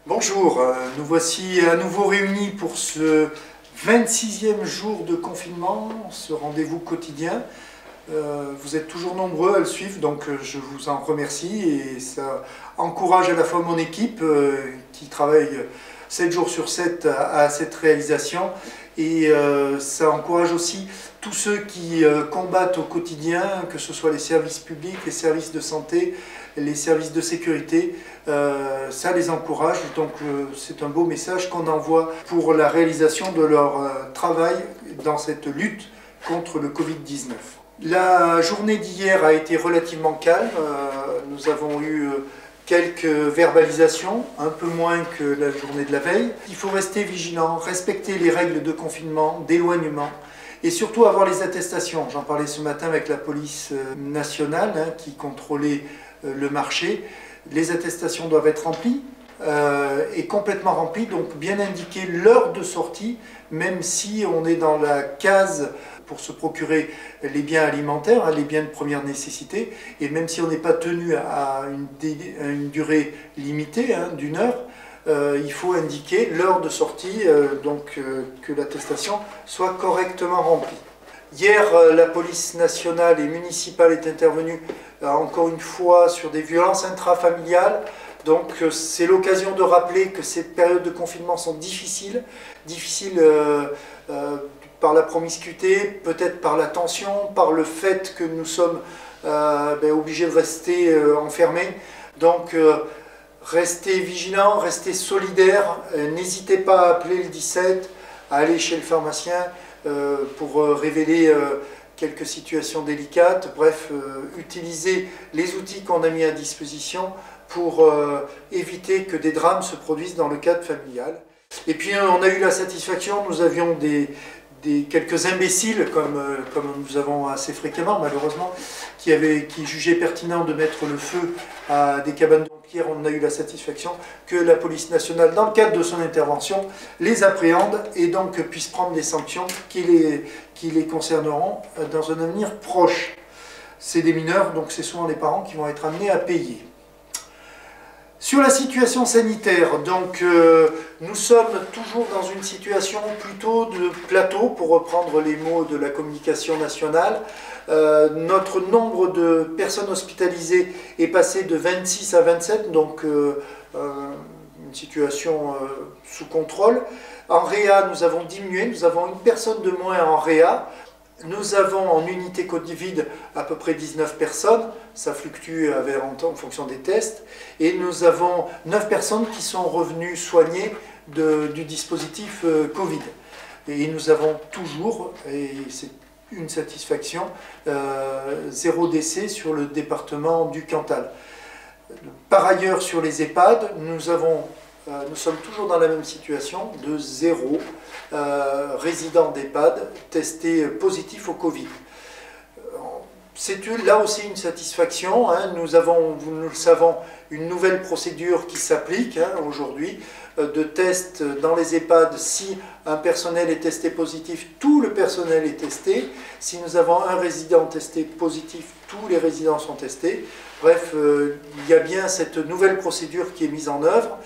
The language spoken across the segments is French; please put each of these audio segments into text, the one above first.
Bonjour, nous voici à nouveau réunis pour ce 26e jour de confinement, ce rendez-vous quotidien. Vous êtes toujours nombreux à le suivre, donc je vous en remercie et ça encourage à la fois mon équipe qui travaille 7 jours sur 7 à cette réalisation et ça encourage aussi tous ceux qui combattent au quotidien, que ce soit les services publics, les services de santé, les services de sécurité, ça les encourage, donc c'est un beau message qu'on envoie pour la réalisation de leur travail dans cette lutte contre le Covid-19. La journée d'hier a été relativement calme, nous avons eu quelques verbalisations, un peu moins que la journée de la veille. Il faut rester vigilant, respecter les règles de confinement, d'éloignement et surtout avoir les attestations. J'en parlais ce matin avec la police nationale qui contrôlait le marché. Les attestations doivent être remplies et complètement remplies, donc bien indiquer l'heure de sortie, même si on est dans la case pour se procurer les biens alimentaires, les biens de première nécessité, et même si on n'est pas tenu à une durée limitée d'une heure, il faut indiquer l'heure de sortie, donc que l'attestation soit correctement remplie. Hier, la police nationale et municipale est intervenue encore une fois sur des violences intrafamiliales. Donc c'est l'occasion de rappeler que ces périodes de confinement sont difficiles par la promiscuité, peut-être par la tension, par le fait que nous sommes obligés de rester enfermés. Donc restez vigilants, restez solidaires, n'hésitez pas à appeler le 17, à aller chez le pharmacien pour révéler quelques situations délicates. Bref, utilisez les outils qu'on a mis à disposition pour éviter que des drames se produisent dans le cadre familial. Et puis on a eu la satisfaction, nous avions quelques imbéciles, comme nous avons assez fréquemment malheureusement, qui jugeaient pertinent de mettre le feu à des cabanes de pompiers. On a eu la satisfaction que la police nationale, dans le cadre de son intervention, les appréhende et donc puisse prendre des sanctions qui les concerneront dans un avenir proche. C'est des mineurs, donc c'est souvent les parents qui vont être amenés à payer. Sur la situation sanitaire, donc nous sommes toujours dans une situation plutôt de plateau, pour reprendre les mots de la communication nationale. Notre nombre de personnes hospitalisées est passé de 26 à 27, donc une situation sous contrôle. En réa, nous avons diminué, nous avons une personne de moins en réa. Nous avons en unité Covid à peu près 19 personnes, ça fluctue en fonction des tests, et nous avons 9 personnes qui sont revenues soignées du dispositif Covid. Et nous avons toujours, et c'est une satisfaction, 0 décès sur le département du Cantal. Par ailleurs, sur les EHPAD, nous sommes toujours dans la même situation de 0 résidents d'EHPAD testés positifs au Covid. C'est là aussi une satisfaction. Nous avons, nous le savons, une nouvelle procédure qui s'applique aujourd'hui de tests dans les EHPAD. Si un personnel est testé positif, tout le personnel est testé. Si nous avons un résident testé positif, tous les résidents sont testés. Bref, il y a bien cette nouvelle procédure qui est mise en œuvre.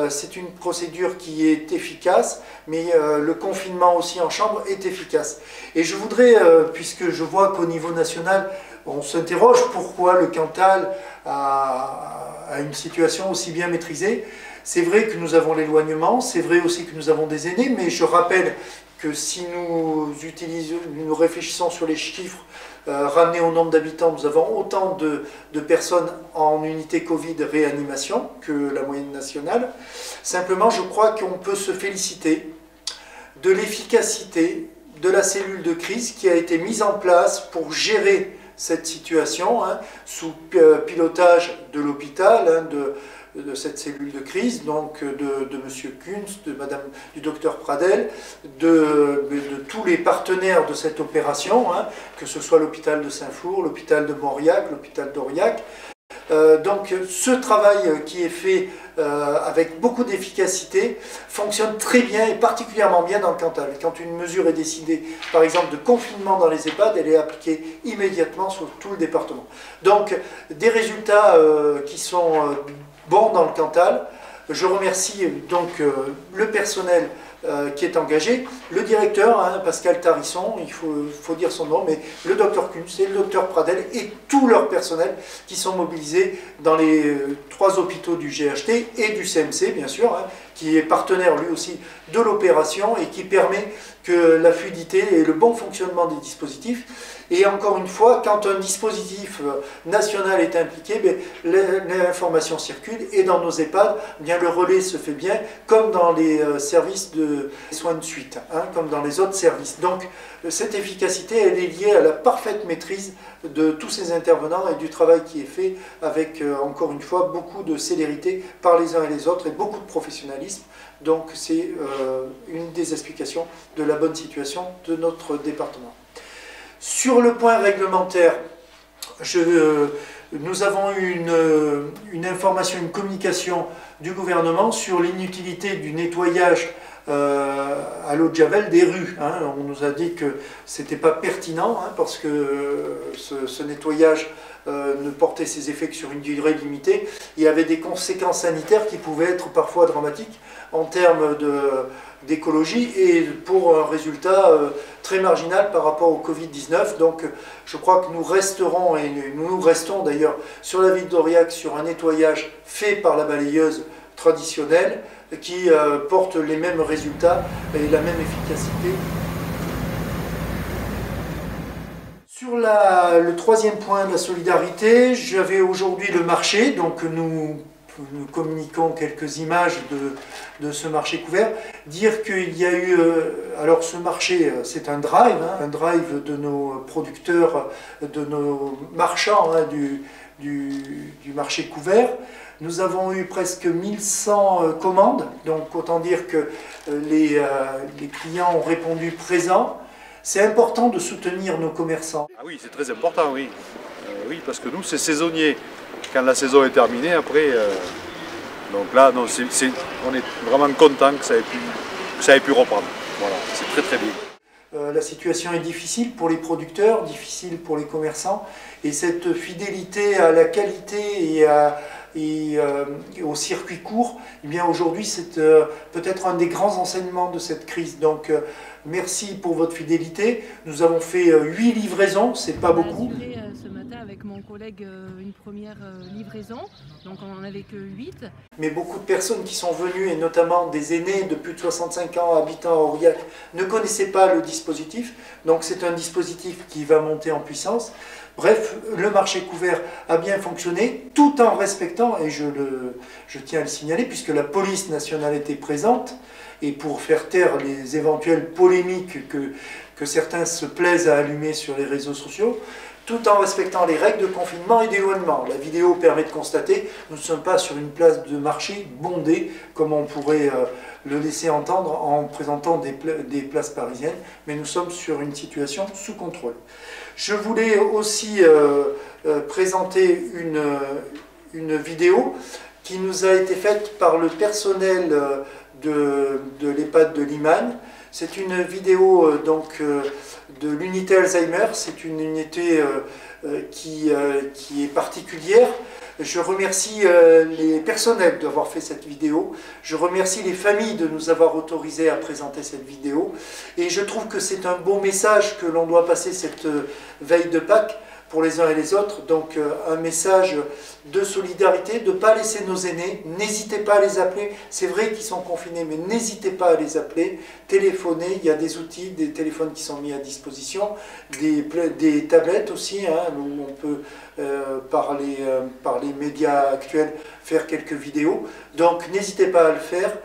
C'est une procédure qui est efficace, mais le confinement aussi en chambre est efficace. Et je voudrais, puisque je vois qu'au niveau national, on s'interroge pourquoi le Cantal a une situation aussi bien maîtrisée. C'est vrai que nous avons l'éloignement, c'est vrai aussi que nous avons des aînés, mais je rappelle que si nous réfléchissons sur les chiffres ramenés au nombre d'habitants, nous avons autant de personnes en unité Covid réanimation que la moyenne nationale. Simplement, je crois qu'on peut se féliciter de l'efficacité de la cellule de crise qui a été mise en place pour gérer cette situation, sous pilotage de l'hôpital, de cette cellule de crise, donc de M. Kunz, du docteur Pradel, de tous les partenaires de cette opération, que ce soit l'hôpital de Saint-Flour, l'hôpital de Mauriac, l'hôpital d'Aurillac, Donc ce travail qui est fait avec beaucoup d'efficacité fonctionne très bien et particulièrement bien dans le Cantal. Quand une mesure est décidée, par exemple de confinement dans les EHPAD, elle est appliquée immédiatement sur tout le département. Donc des résultats qui sont bons dans le Cantal. Je remercie donc le personnel qui est engagé, le directeur, hein, Pascal Tarisson, il faut dire son nom, mais le docteur Kunz et le docteur Pradel et tout leur personnel qui sont mobilisés dans les 3 hôpitaux du GHT et du CMC, bien sûr, hein, qui est partenaire lui aussi de l'opération et qui permet que la fluidité et le bon fonctionnement des dispositifs. Et encore une fois, quand un dispositif national est impliqué, l'information circule et dans nos EHPAD, bien, le relais se fait bien, comme dans les services de soins de suite, hein, comme dans les autres services. Donc cette efficacité, elle est liée à la parfaite maîtrise de tous ces intervenants et du travail qui est fait avec, encore une fois, beaucoup de célérité par les uns et les autres et beaucoup de professionnalisme. Donc c'est une des explications de la bonne situation de notre département. Sur le point réglementaire, nous avons eu une information, une communication du gouvernement sur l'inutilité du nettoyage à l'eau de Javel des rues. Hein. On nous a dit que ce n'était pas pertinent hein, parce que ce nettoyage ne portait ses effets que sur une durée limitée. Il y avait des conséquences sanitaires qui pouvaient être parfois dramatiques en termes d'écologie et pour un résultat très marginal par rapport au Covid-19. Donc je crois que nous resterons, et nous restons d'ailleurs sur la ville d'Aurillac sur un nettoyage fait par la balayeuse traditionnelle qui porte les mêmes résultats et la même efficacité. Sur le 3e point, la solidarité, j'avais aujourd'hui le marché, donc nous communiquons quelques images de ce marché couvert. Dire qu'il y a eu, alors ce marché c'est un drive de nos producteurs, de nos marchands hein, du marché couvert. Nous avons eu presque 1100 commandes, donc autant dire que les clients ont répondu présents. C'est important de soutenir nos commerçants. Ah oui, c'est très important, oui. Oui, parce que nous, c'est saisonnier. Quand la saison est terminée, après... donc là, non, on est vraiment content que ça ait pu reprendre. Voilà, c'est très très bien. La situation est difficile pour les producteurs, difficile pour les commerçants. Et cette fidélité à la qualité et au circuit court, eh bien aujourd'hui c'est peut-être un des grands enseignements de cette crise. Donc merci pour votre fidélité. Nous avons fait 8 livraisons, c'est pas beaucoup. On a livré ce matin avec mon collègue une première livraison, donc on n'en avait que 8. Mais beaucoup de personnes qui sont venues, et notamment des aînés de plus de 65 ans habitant à Aurillac, ne connaissaient pas le dispositif. Donc c'est un dispositif qui va monter en puissance. Bref, le marché couvert a bien fonctionné, tout en respectant, et je tiens à le signaler, puisque la police nationale était présente, et pour faire taire les éventuelles polémiques que certains se plaisent à allumer sur les réseaux sociaux, tout en respectant les règles de confinement et d'éloignement. La vidéo permet de constater, nous ne sommes pas sur une place de marché bondée, comme on pourrait le laisser entendre en présentant des places parisiennes, mais nous sommes sur une situation sous contrôle. Je voulais aussi présenter une vidéo qui nous a été faite par le personnel de l'EHPAD de Limagne. C'est une vidéo donc, de l'unité Alzheimer, c'est une unité qui est particulière. Je remercie les personnels d'avoir fait cette vidéo, je remercie les familles de nous avoir autorisés à présenter cette vidéo et je trouve que c'est un beau message que l'on doit passer cette veille de Pâques pour les uns et les autres, donc un message de solidarité, de ne pas laisser nos aînés, n'hésitez pas à les appeler, c'est vrai qu'ils sont confinés, mais n'hésitez pas à les appeler, téléphoner, il y a des outils, des téléphones qui sont mis à disposition, des tablettes aussi, hein, où on peut par les médias actuels faire quelques vidéos, donc n'hésitez pas à le faire.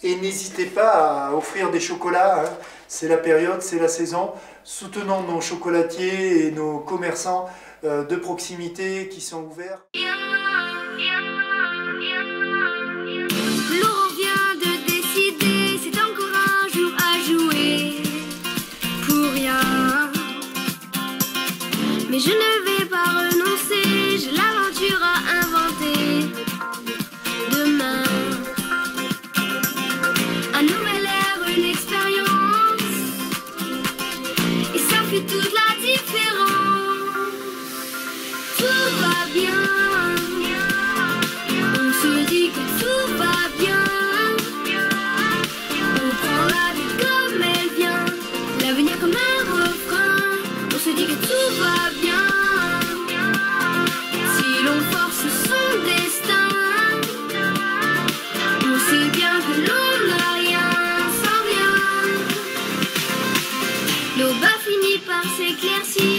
Et n'hésitez pas à offrir des chocolats, hein. C'est la période, c'est la saison. Soutenons nos chocolatiers et nos commerçants de proximité qui sont ouverts. Laurent vient de décider, c'est encore un jour à jouer pour rien. Mais je ne vais pas renoncer, j'ai l'aventure à s'éclaircit.